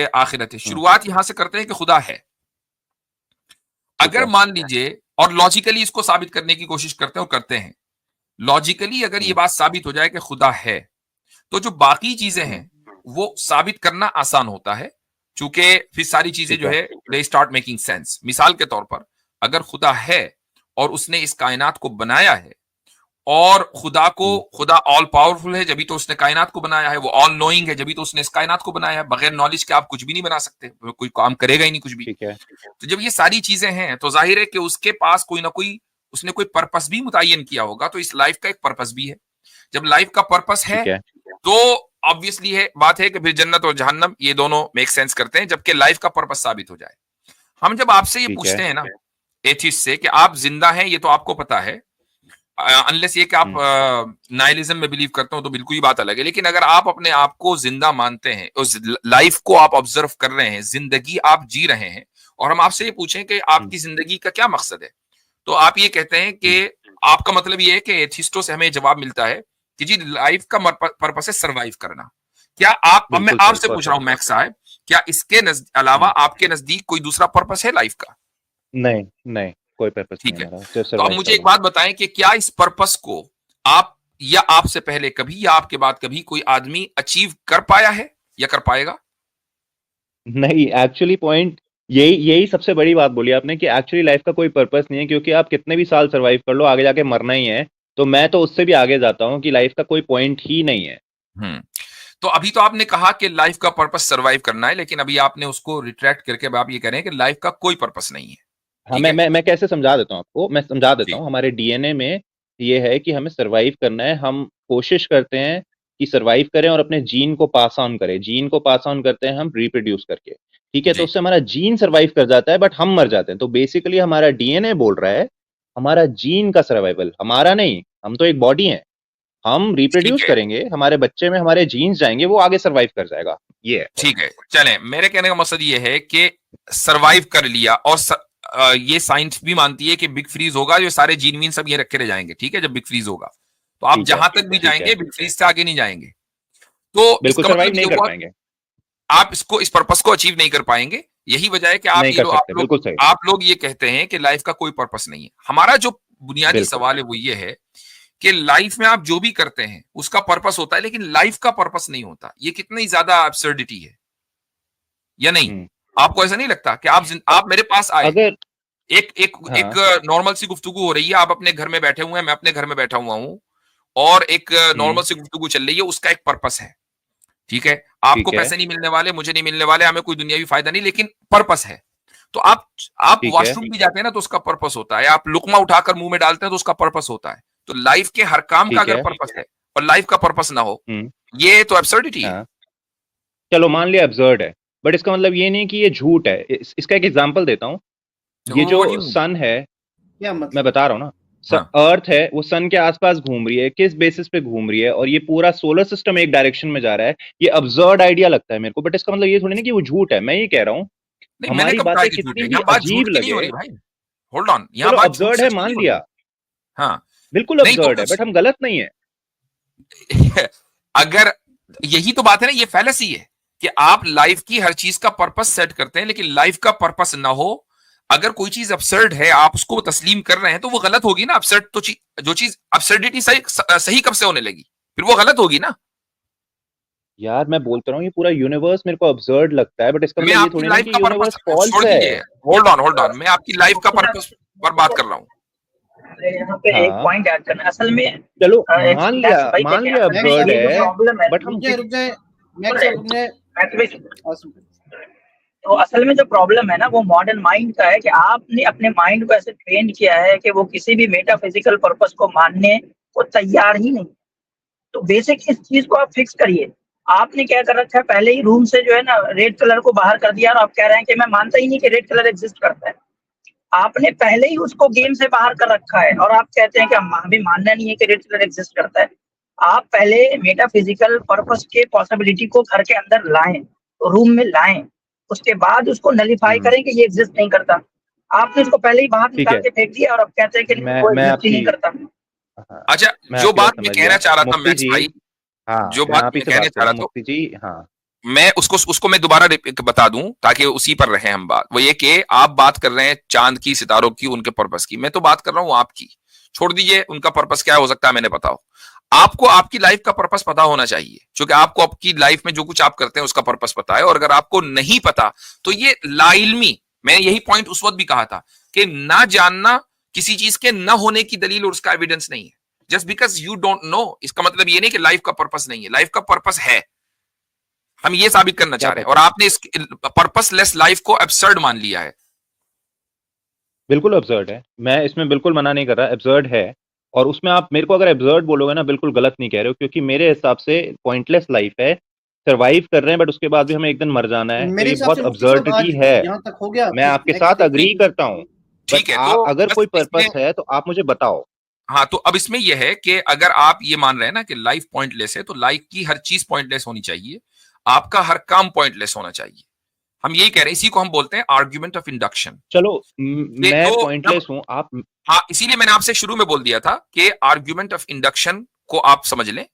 आखिरत है। शुरुआत यहां से करते हैं कि खुदा है। अगर मान लीजिए, और लॉजिकली इसको साबित करने की कोशिश करते हैं और करते हैं, लॉजिकली अगर ये बात साबित हो जाए कि खुदा है, तो जो बाकी चीजें हैं वो साबित करना आसान होता है, चूंकि फिर सारी चीजें जो है दे स्टार्ट मेकिंग सेंस। मिसाल के तौर पर, अगर खुदा है और उसने इस कायनात को बनाया है, और खुदा ऑल पावरफुल है जभी तो उसने कायनात को बनाया है, वो ऑल नोइंग है जभी तो उसने इस कायनात को बनाया है। बगैर नॉलेज के आप कुछ भी नहीं बना सकते, कोई काम करेगा ही नहीं कुछ भी। तो जब ये सारी चीजें हैं तो जाहिर है कि उसके पास कोई ना कोई, उसने कोई पर्पस भी मुतय्यन किया होगा। तो इस लाइफ का एक पर्पस भी है। जब लाइफ का पर्पस है तो ऑब्वियसली है बात है कि फिर जन्नत और जहन्नम ये दोनों मेक सेंस करते हैं, जबकि लाइफ का पर्पस साबित हो जाए। हम जब आपसे ये पूछते हैं ना एथिस्ट से कि आप जिंदा हैं, ये तो आपको पता है, अनलेस ये कि आप नाइलिज्म में बिलीव करते हो तो बिल्कुल ही बात अलग है। लेकिन अगर आप अपने आप को जिंदा मानते हैं, उस लाइफ को आप ऑब्जर्व कर रहे हैं, जिंदगी आप जी रहे हैं, और हम आपसे ये पूछें कि आपकी जिंदगी का क्या मकसद है, तो आप ये कहते हैं कि आपका मतलब ये है कि एथिस्टों से हमें जवाब मिलता है कि जी लाइफ का पर्पस है सरवाइव करना। क्या आप, अब मैं आपसे पूछ रहा हूं मैक्स साहब, क्या इसके अलावा आपके नजदीक कोई दूसरा पर्पस है लाइफ का? नहीं, नहीं, कोई पर्पस नहीं है हमारा। तो अब मुझे एक बात बताएं कि क्या इस पर्पस को आप या आपसे पहले कभी या आपके बाद कभी कोई आदमी अचीव कर पाया है या कर पाएगा? नहीं, एक्चुअली पॉइंट यही सबसे बड़ी बात बोली आपने कि एक्चुअली लाइफ का कोई पर्पस नहीं है, क्योंकि आप कितने भी साल सरवाइव कर लो, आगे जाके मरना ही है। तो मैं तो उससे भी आगे जाता हूँ कि लाइफ का कोई पॉइंट ही नहीं है। तो अभी तो आपने कहा कि लाइफ का पर्पस सरवाइव करना है, लेकिन अभी आपने उसको रिट्रैक्ट करके अब आप ये कह रहे हैं कि लाइफ का कोई पर्पस नहीं है। हाँ, मैं कैसे समझा देता हूँ आपको, मैं समझा देता हूँ। हमारे डीएनए में ये है कि हमें सरवाइव करना है। हम कोशिश करते हैं कि सरवाइव करें और अपने जीन को पास ऑन करें। जीन को पास ऑन करते हैं हम रिप्रोड्यूस करके, ठीक है। तो उससे हमारा जीन सरवाइव कर जाता है, बट हम मर जाते हैं। तो बेसिकली हमारा डीएनए बोल रहा है हमारा जीन का सर्वाइवल, हमारा नहीं। हम तो एक बॉडी है, हम रिप्रोड्यूस करेंगे, हमारे बच्चे में हमारे जीन्स जाएंगे, वो आगे सरवाइव कर जाएगा। ये है। ठीक है, चलें, मेरे कहने का मकसद ये है कि सरवाइव कर लिया, और ये साइंस भी मानती है कि बिग फ्रीज होगा, जो सारे जीन वीन सब ये रखे रह जाएंगे, ठीक है। जब बिग फ्रीज होगा तो आप जहां तक भी जाएंगे बिग फ्रीज से आगे नहीं जाएंगे। तो बिल्कुल सरवाइव नहीं कर पाएंगे, आप इसको, इस पर्पस को अचीव नहीं कर पाएंगे। यही वजह है कि आप लोग ये कहते हैं कि लाइफ का कोई पर्पस नहीं है। हमारा जो बुनियादी सवाल है वो ये है कि लाइफ में आप जो भी करते हैं उसका पर्पस होता है, लेकिन लाइफ का पर्पस नहीं होता। ये कितनी ज्यादा एब्सर्डिटी है या नहीं? आपको ऐसा नहीं लगता कि आप मेरे पास आए, अगर एक नॉर्मल सी गुफ्तगू हो रही है, आप अपने घर में बैठे हुए हैं, मैं अपने घर में बैठा हुआ हूं, और एक नॉर्मल सी गुफ्तगू चल रही है, उसका एक पर्पस है, ठीक है। आपको पैसे नहीं मिलने वाले, मुझे नहीं मिलने वाले, हमें कोई दुनियावी फायदा नहीं, लेकिन पर्पस है। तो आप वॉशरूम भी जाते हैं ना तो उसका पर्पस होता है, आप लुकमा उठाकर मुंह में डालते हैं तो उसका पर्पस होता है। तो लाइफ के हर काम का अगर पर्पस है और लाइफ का पर्पस ना हो, ये तो एब्सर्डिटी है। चलो मान लिया एब्सर्ड है, बट इसका मतलब ये नहीं कि ये झूठ है। इसका एक एग्जांपल देता हूँ। ये जो सन है, मैं बता रहा हूँ ना, अर्थ है, वो सन के आसपास घूम रही है, किस बेसिस पे घूम रही है, और ये पूरा सोलर सिस्टम एक डायरेक्शन में जा रहा है। ये अब्सर्ड आइडिया लगता है मेरे को, बट इसका मतलब ये थोड़ी ना कि वो झूठ है। मैं ये कह रहा हूँ हमारी बातें कितनी भी अजीब लगे, होल्ड ऑन, चलो अब्सर्ड है मान लिया, हाँ बिल्कुल अब्सर्ड है, बट हम गलत नहीं है। अगर यही तो बात है ना, ये फैलेसी है कि आप लाइफ की हर चीज का पर्पस सेट करते हैं, लेकिन लाइफ का पर्पस ना हो। अगर कोई चीज अब्सर्ड है, आप उसको तस्लीम कर रहे हैं, तो वो गलत होगी ना। अब्सर्ड तो जो चीज अब्सर्डिटी सही कब से होने लगी, फिर वो गलत होगी ना। यार मैं बोलता रहा हूँ ये पूरा यूनिवर्स मेरे को अब्सर्ड लगता है, बट इसका मतलब ये थोड़ी ना कि यूनिवर्स फॉल्स है। होल्ड ऑन, मैं आपकी लाइफ का पर्पस पर बात कर रहा हूँ। यहाँ पे एक पॉइंट ऐड करना, असल में चलो मान लिया अब्सर्ड है, बट हम तो असल में जो प्रॉब्लम है ना वो मॉडर्न माइंड का है कि आपने अपने माइंड को ऐसे ट्रेन किया है कि वो किसी भी मेटाफिजिकल पर्पस को मानने को तैयार ही नहीं। तो बेसिक इस चीज को आप फिक्स करिए। आपने क्या कर रखा है, पहले ही रूम से जो है ना रेड कलर को बाहर कर दिया, और आप कह रहे हैं कि मैं मानता ही नहीं कि रेड कलर एग्जिस्ट करता है। आपने पहले ही उसको गेम से बाहर कर रखा है, और आप कहते हैं कि हमें मानना नहीं है कि रेड कलर एग्जिस्ट करता है। आप पहले मेटाफिजिकल पर्पस के पॉसिबिलिटी को घर के अंदर लाएं, रूम में लाएं, उसके बाद उसको नलिफाई करें कि ये एग्जिस्ट नहीं करता। आपने उसको पहले ही बाहर निकाल के फेंक दिया, और अब कहते हैं कि वो एग्जिस्ट नहीं करता। अच्छा, जो बात मैं कहना चाह रहा था मैक्स भाई, जो बात मैं कहना चाह रहा था मुफ्ती जी, हाँ मैं उसको मैं दोबारा बता दूं ताकि उसी पर रहे हम बात। वो ये कि आप बात कर रहे हैं चांद की, सितारों की, उनके पर्पस की, मैं तो बात कर रहा हूं आपकी। छोड़ दीजिए उनका पर्पस क्या हो सकता है मैंने बताओ। आपको आपकी लाइफ का पर्पस पता होना चाहिए, क्योंकि आपको आपकी लाइफ में जो कुछ आप करते हैं उसका पर्पस पता है। और अगर आपको नहीं पता तो ये लाइल्मी, मैंने यही पॉइंट उस वक्त भी कहा था कि ना जानना किसी चीज के न होने की दलील और उसका एविडेंस नहीं है। Just because you don't know, इसका मतलब ये नहीं कि लाइफ का पर्पस नहीं है, लाइफ का पर्पस है। हम ये साबित करना चाह रहे हैं, और आपने इस पर्पसलेस लाइफ को एब्सर्ड मान लिया है। बिल्कुल अब्सर्ड है, मैं इसमें बिल्कुल मना नहीं कर रहा, एब्सर्ड है। और उसमें आप मेरे को अगर एब्सर्ड बोलोगे ना, बिल्कुल गलत नहीं कह रहे हो, क्योंकि मेरे हिसाब से पॉइंटलेस लाइफ है। सर्वाइव कर रहे हैं बट उसके बाद भी हमें एक दिन मर जाना है, तो ये बहुत अब्सर्डिटी है। यहाँ तक हो गया, मैं आपके साथ अग्री करता हूँ, ठीक है। तो अगर कोई पर्पस है तो आप मुझे बताओ। हाँ, तो अब इसमें यह है कि अगर आप ये मान रहे हैं ना कि लाइफ पॉइंटलेस है, तो लाइफ की हर चीज पॉइंटलेस होनी चाहिए, आपका हर काम पॉइंटलेस होना चाहिए। हम यही कह रहे हैं, इसी को हम बोलते हैं आर्ग्यूमेंट ऑफ इंडक्शन। चलो मैं पॉइंटलेस हूं, आप हाँ, इसीलिए मैंने आपसे शुरू में बोल दिया था कि आर्ग्यूमेंट ऑफ इंडक्शन को आप समझ लें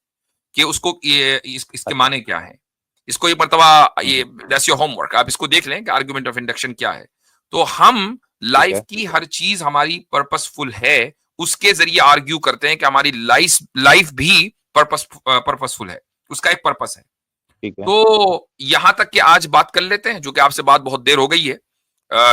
कि उसको इसके माने क्या है। इसको एक मरतबा ये दैट्स योर होमवर्क, आप इसको देख लें कि आर्ग्यूमेंट ऑफ इंडक्शन क्या है। तो हम लाइफ की हर चीज हमारी पर्पसफुल है, उसके जरिए आर्ग्यू करते हैं कि हमारी लाइफ भी पर्पसफुल है, उसका एक पर्पस है। तो यहां तक कि आज बात कर लेते हैं, जो कि आपसे बात बहुत देर हो गई है।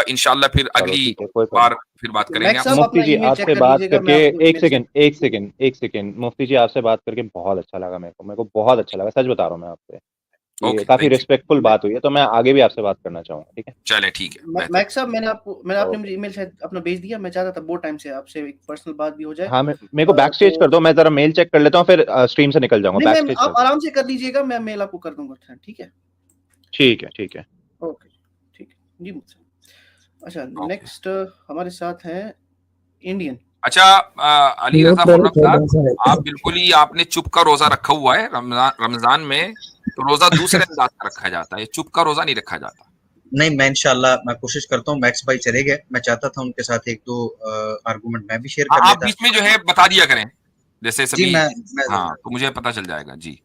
इंशाल्लाह फिर अगली बार फिर बात करेंगे। मुफ्ती जी आपसे बात करके एक सेकंड मुफ्ती जी आपसे बात करके बहुत अच्छा लगा, मेरे को बहुत अच्छा लगा, सच बता रहा हूँ मैं आपसे। काफी रिस्पेक्टफुल बात हुई है, तो मैं आगे भी आपसे बात करना चाहूंगा, ठीक है? चले ठीक है। मैक्स साहब आपने मुझे ईमेल शायद अपना भेज दिया, मैं चाहता था बहुत टाइम से आपसे एक पर्सनल बात भी हो जाए। हाँ, मेरे को बैक स्टेज कर दो, मैं जरा मेल चेक कर लेता हूँ, फिर स्ट्रीम से निकल जाऊंगा। बैक स्टेज आप आराम से कर लीजिएगा, मैं मेल आपको कर दूंगा, ठीक है? ठीक है ओके, ठीक है जी मुझसे। अच्छा, नेक्स्ट हमारे साथ हैं इंडियन। अच्छा, अली रजा मुर्रम साहब, आप बिल्कुल ही आपने चुप का रोजा रखा हुआ है। रमजान में तो रोजा दूसरे अंदाज का रखा जाता है, चुप का रोजा नहीं रखा जाता। नहीं, मैं इंशाल्लाह मैं कोशिश करता हूँ। मैक्स भाई चले गए, मैं चाहता था उनके साथ एक दो आर्गुमेंट मैं भी शेयर कर लेता। आप बीच में जो है बता दिया करें, जैसे सभी। मैं हाँ, तो मुझे पता चल जाएगा जी।